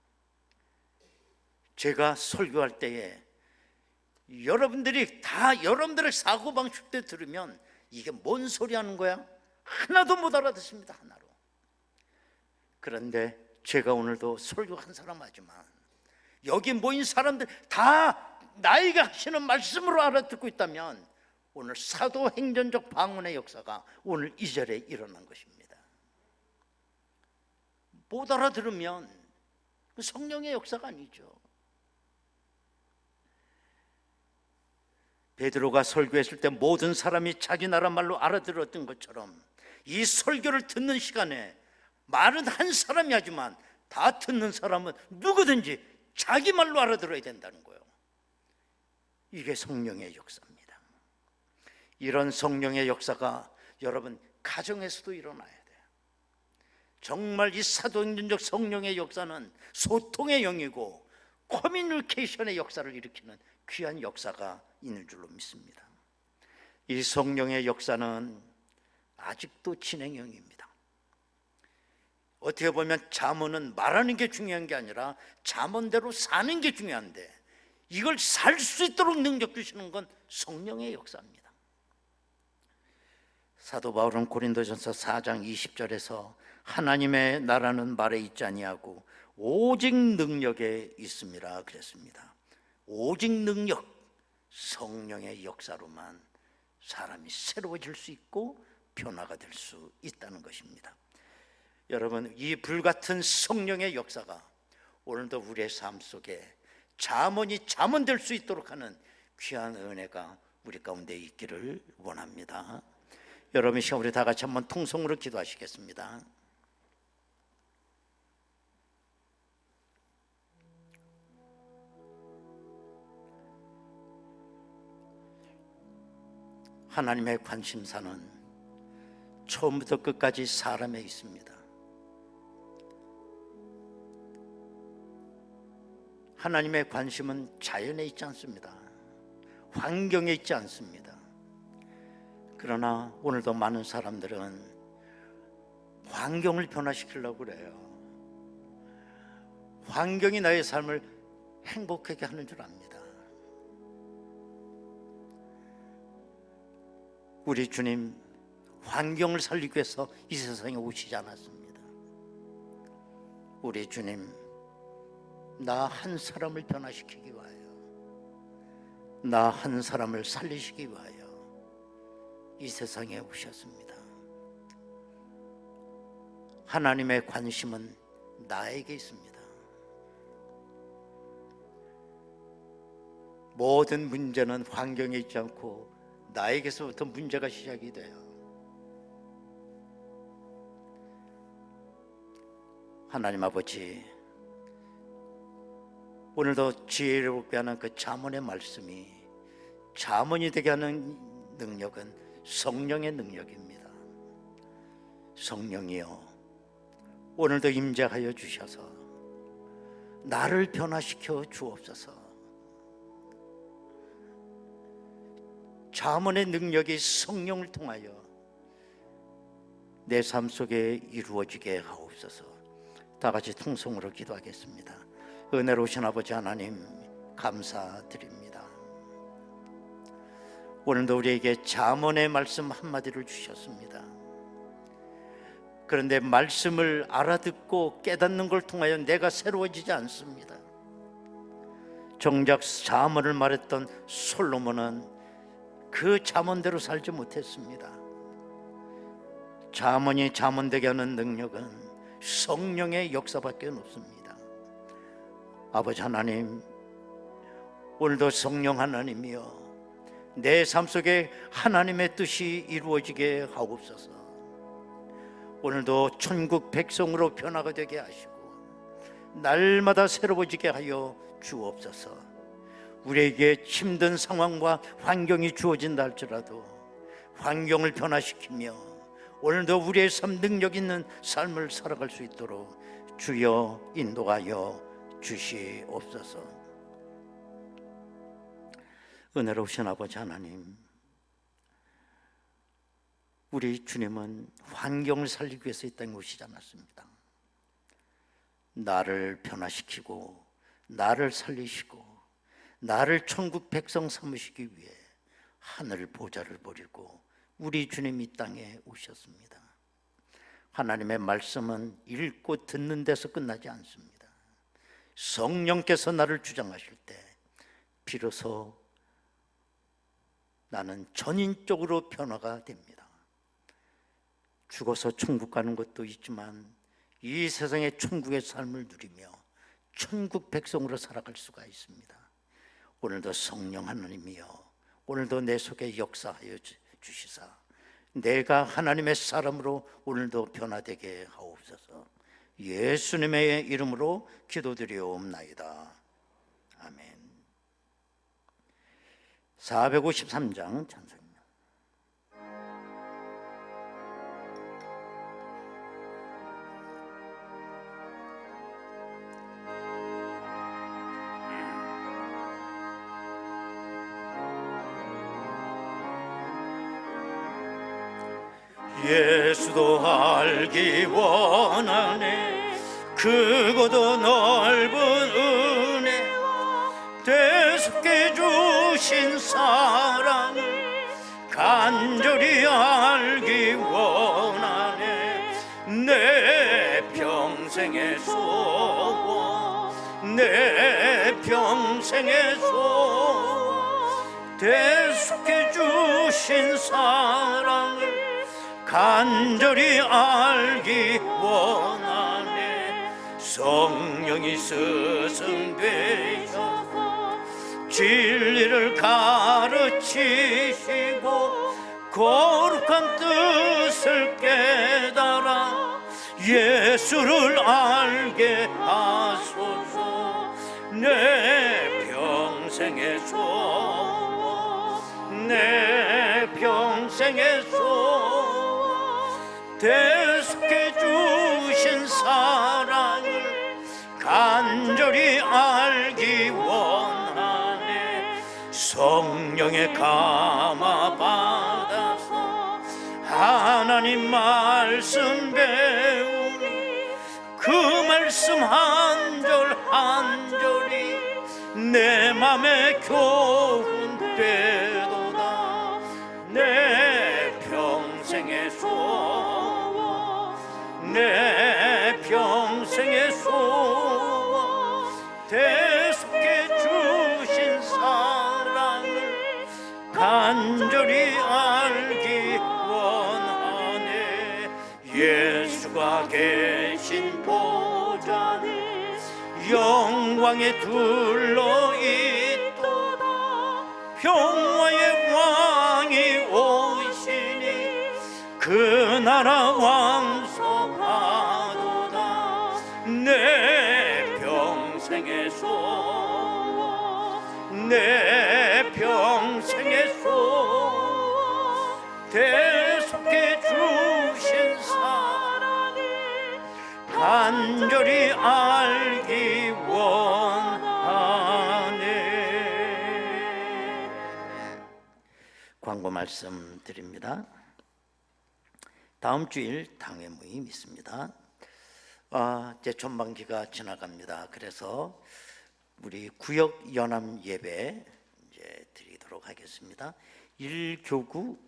제가 설교할 때에 여러분들이 다 여러분들의 사고방식대 들으면 이게 뭔 소리 하는 거야? 하나도 못 알아듣습니다. 하나로. 그런데 제가 오늘도 설교 한 사람 하지만 여기 모인 사람들 다 나이가 하시는 말씀으로 알아듣고 있다면 오늘 사도행전적 방언의 역사가 오늘 이 자리에 일어난 것입니다. 못 알아들으면 성령의 역사가 아니죠. 베드로가 설교했을 때 모든 사람이 자기 나라 말로 알아들었던 것처럼 이 설교를 듣는 시간에 말은 한 사람이 하지만 다 듣는 사람은 누구든지 자기 말로 알아들어야 된다는 거예요. 이게 성령의 역사입니다. 이런 성령의 역사가 여러분 가정에서도 일어나야 돼요. 정말 이 사도행전적 성령의 역사는 소통의 영이고 커뮤니케이션의 역사를 일으키는 귀한 역사가 있는 줄로 믿습니다. 이 성령의 역사는 아직도 진행형입니다. 어떻게 보면 잠언은 말하는 게 중요한 게 아니라 잠언대로 사는 게 중요한데 이걸 살 수 있도록 능력 주시는 건 성령의 역사입니다. 사도 바울은 고린도전서 4장 20절에서 하나님의 나라는 말에 있지 아니하고 오직 능력에 있음이라 그랬습니다. 오직 능력, 성령의 역사로만 사람이 새로워질 수 있고 변화가 될 수 있다는 것입니다. 여러분, 이 불같은 성령의 역사가 오늘도 우리의 삶 속에 잠언이 잠언될 수 있도록 하는 귀한 은혜가 우리 가운데 있기를 원합니다. 여러분, 이 시간 우리 다 같이 한번 통성으로 기도하시겠습니다. 하나님의 관심사는 처음부터 끝까지 사람에 있습니다. 하나님의 관심은 자연에 있지 않습니다. 환경에 있지 않습니다. 그러나 오늘도 많은 사람들은 환경을 변화시키려고 그래요. 환경이 나의 삶을 행복하게 하는 줄 압니다. 우리 주님, 환경을 살리기 위해서 이 세상에 오시지 않았습니다. 우리 주님, 나 한 사람을 변화시키기 위하여, 나 한 사람을 살리시기 위하여 이 세상에 오셨습니다. 하나님의 관심은 나에게 있습니다. 모든 문제는 환경에 있지 않고 나에게서부터 문제가 시작이 돼요. 하나님 아버지, 오늘도 지혜롭게 하는 그 잠언의 말씀이 잠언이 되게 하는 능력은 성령의 능력입니다. 성령이여, 오늘도 임재하여 주셔서 나를 변화시켜 주옵소서. 잠언의 능력이 성령을 통하여 내 삶 속에 이루어지게 하옵소서. 다 같이 통성으로 기도하겠습니다. 은혜로우신 아버지 하나님, 감사드립니다. 오늘도 우리에게 잠언의 말씀 한마디를 주셨습니다. 그런데 말씀을 알아듣고 깨닫는 걸 통하여 내가 새로워지지 않습니다. 정작 잠언을 말했던 솔로몬은 그 잠언대로 살지 못했습니다. 잠언이 잠언되게 하는 능력은 성령의 역사밖에 없습니다. 아버지 하나님, 오늘도 성령 하나님이여, 내 삶 속에 하나님의 뜻이 이루어지게 하옵소서. 오늘도 천국 백성으로 변화가 되게 하시고 날마다 새로워지게 하여 주옵소서. 우리에게 힘든 상황과 환경이 주어진다 할지라도 환경을 변화시키며 오늘도 우리의 삶 능력 있는 삶을 살아갈 수 있도록 주여 인도하여 주시옵소서. 은혜로우신 아버지 하나님, 우리 주님은 환경을 살리기 위해서 이 땅에 오시지 않았습니다. 나를 변화시키고 나를 살리시고 나를 천국 백성 삼으시기 위해 하늘 보좌를 버리고 우리 주님 이 땅에 오셨습니다. 하나님의 말씀은 읽고 듣는 데서 끝나지 않습니다. 성령께서 나를 주장하실 때 비로소 나는 전인적으로 변화가 됩니다. 죽어서 천국 가는 것도 있지만 이 세상의 천국의 삶을 누리며 천국 백성으로 살아갈 수가 있습니다. 오늘도 성령 하나님이여, 오늘도 내 속에 역사하여 주시사 내가 하나님의 사람으로 오늘도 변화되게 하옵소서. 예수님의 이름으로 기도드리옵나이다. 아멘. 453장 찬송입니다. 예수도 알기 원하네. 크고도 넓은 은혜 되새겨 주신 사랑을 간절히 알기 원하네. 내 평생의 소원, 내 평생의 평생의 소원 대속해 주신 사랑을 간절히 알기 원하네. 성령이 스승되셔서 진리를 가르치시고 거룩한 뜻을 깨달아 예수를 알게 하소서. 내 평생의 소원 내 평생의 소원 대속해 주신 사랑을 간절히 알기 원하네. 성령의 감화 받아서 하나님 말씀 배우니 그 말씀 한 절 한 절이 내 맘에 교훈 되도다. 내 평생의 소원 내 평생의 소원 대속해 주신 사랑을 간절히 알기 원하네. 예수가 계신 보좌는 영광에 둘러있도다. 평화의 왕이 오시니 그 나라 왕성하도다. 내 평생의 소원 내 평생의 소원 대속해 주신 사랑을 간절히 알기 원하네. 광고 말씀 드립니다. 다음 주일 당회 모임 있습니다. 이제 전반기가 지나갑니다. 그래서 우리 구역 연합 예배 이제 드리도록 하겠습니다. 1교구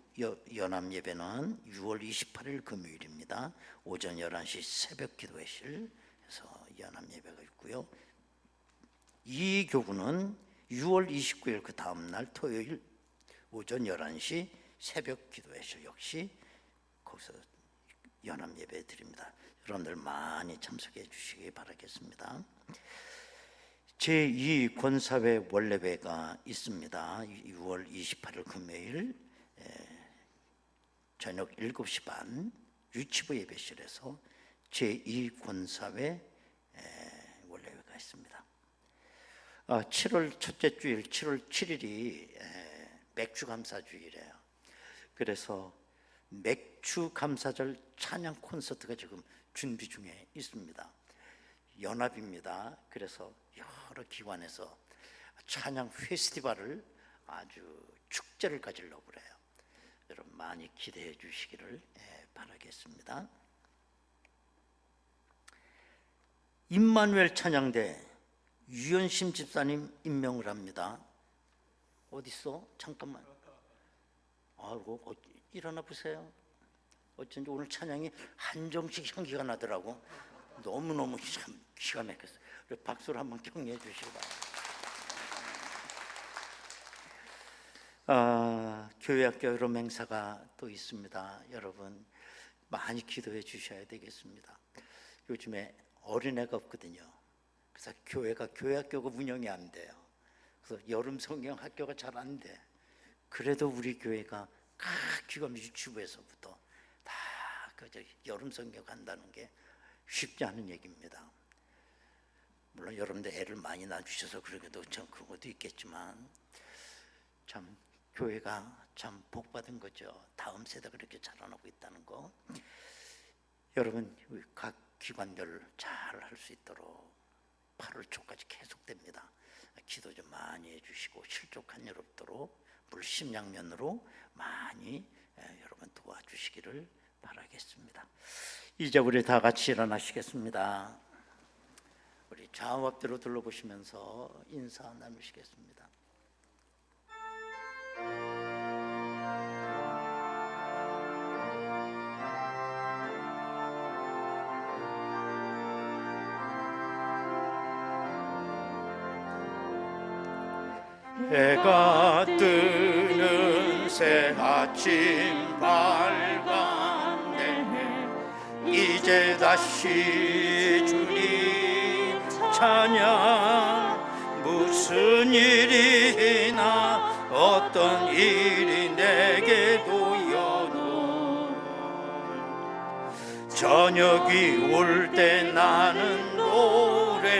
연합 예배는 6월 28일 금요일입니다. 오전 11시 새벽 기도회실에서 연합 예배가 있고요. 2교구는 6월 29일 그 다음 날 토요일 오전 11시 새벽 기도회실 역시 거기서 연합 예배 드립니다. 여러분들 많이 참석해 주시기 바라겠습니다. 제2 권사회 원례회가 있습니다. 6월 28일 금요일 저녁 7시 반 유치부 예배실에서 제2 권사회 원례회가 있습니다. 7월 첫째 주일 7월 7일이 맥주 감사주일이에요. 그래서 맥주 감사절 찬양 콘서트가 지금 준비 중에 있습니다. 연합입니다. 그래서 여러 기관에서 찬양 페스티벌을 아주 축제를 가지려고 그래요. 여러분 많이 기대해 주시기를 바라겠습니다. 임마누엘 찬양대 유현심 집사님 임명을 합니다. 어디 있어? 잠깐만. 아이고 일어나 보세요. 어쩐지 오늘 찬양이 한정식 향기가 나더라고. 너무너무 참 기가 막혔어요. 박수로 한번 격려해 주시기 바랍니다. 교회학교 여름 행사가 또 있습니다. 여러분 많이 기도해 주셔야 되겠습니다. 요즘에 어린애가 없거든요. 그래서 교회학교가 운영이 안 돼요. 그래서 여름 성경 학교가 잘 안 돼. 그래도 우리 교회가 각 기관 유치부에서부터 다 여름 성경 한다는 게 쉽지 않은 얘기입니다. 물론 여러분들 애를 많이 낳아주셔서 그러게도 참 그것도 있겠지만 참 교회가 참 복받은 거죠. 다음 세대가 그렇게 자라나고 있다는 거. 여러분 각 기관별 잘 할 수 있도록 8월 초까지 계속됩니다. 기도 좀 많이 해주시고 실족한 일 없도록 물심양면으로 많이 여러분 도와주시기를 바라겠습니다. 이제 우리 다 같이 일어나시겠습니다. 우리 좌우 앞뒤로 둘러보시면서 인사 나누시겠습니다. 해가 뜨는 새 아침 밝은데 이제 다시 주님 찬양. 무슨 일이나 어떤 일이 내게 도여도 저녁이 올 때 나는 노래해.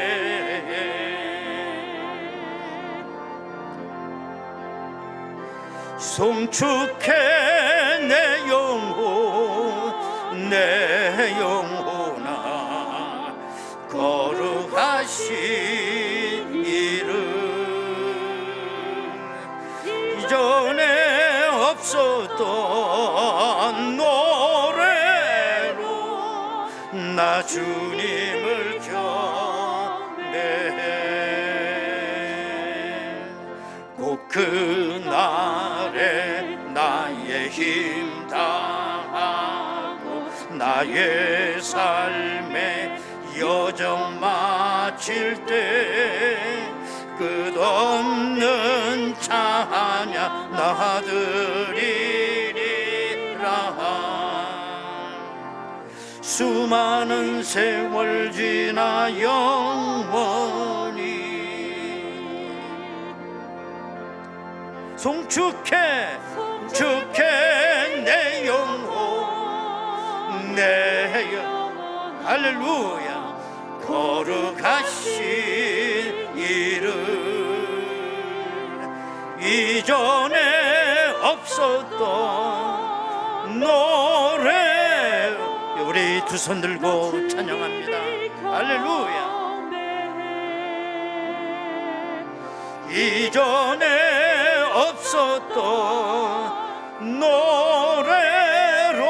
송축해 내 영혼 내 영혼아 거룩하신 이름. 이전에 없었던 노래로 나 주님을 경배해. 꼭 그날에 나의 힘 다하고 나의 삶의 여정 마칠 때 끝없는 찬양 나 드리리라. 수많은 세월 지나 영원히 송축해 내 영혼 내 영혼 할렐루야. 거룩하신 이름. 이전에 없었던 노래. 우리 두 손 들고 찬양합니다. 할렐루야. 이전에 없었던 노래로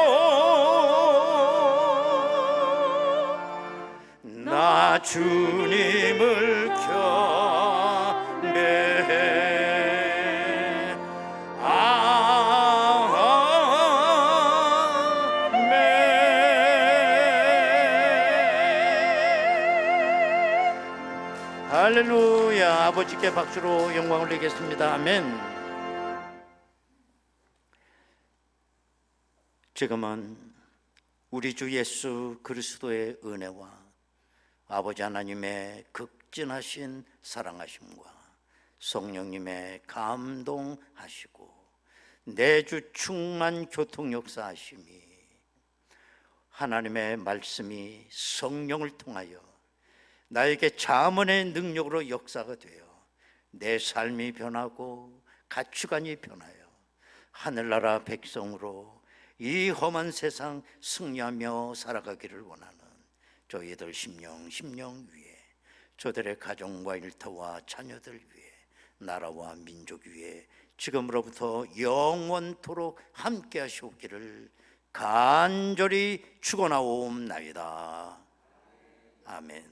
나 주님을 경배해. 아멘. 할렐루야. 아버지께 박수로 영광을 드리겠습니다. 아멘. 지금은 우리 주 예수 그리스도의 은혜와 아버지 하나님의 극진하신 사랑하심과 성령님의 감동하시고 내주 충만 교통 역사하심이 하나님의 말씀이 성령을 통하여 나에게 잠언의 능력으로 역사가 되어 내 삶이 변하고 가치관이 변하여 하늘나라 백성으로 이 험한 세상 승리하며 살아가기를 원하는 저희들 심령 위에 저들의 가정과 일터와 자녀들 위해 나라와 민족 위에 지금으로부터 영원토록 함께 하시옵기를 간절히 축원하옵나이다. 아멘.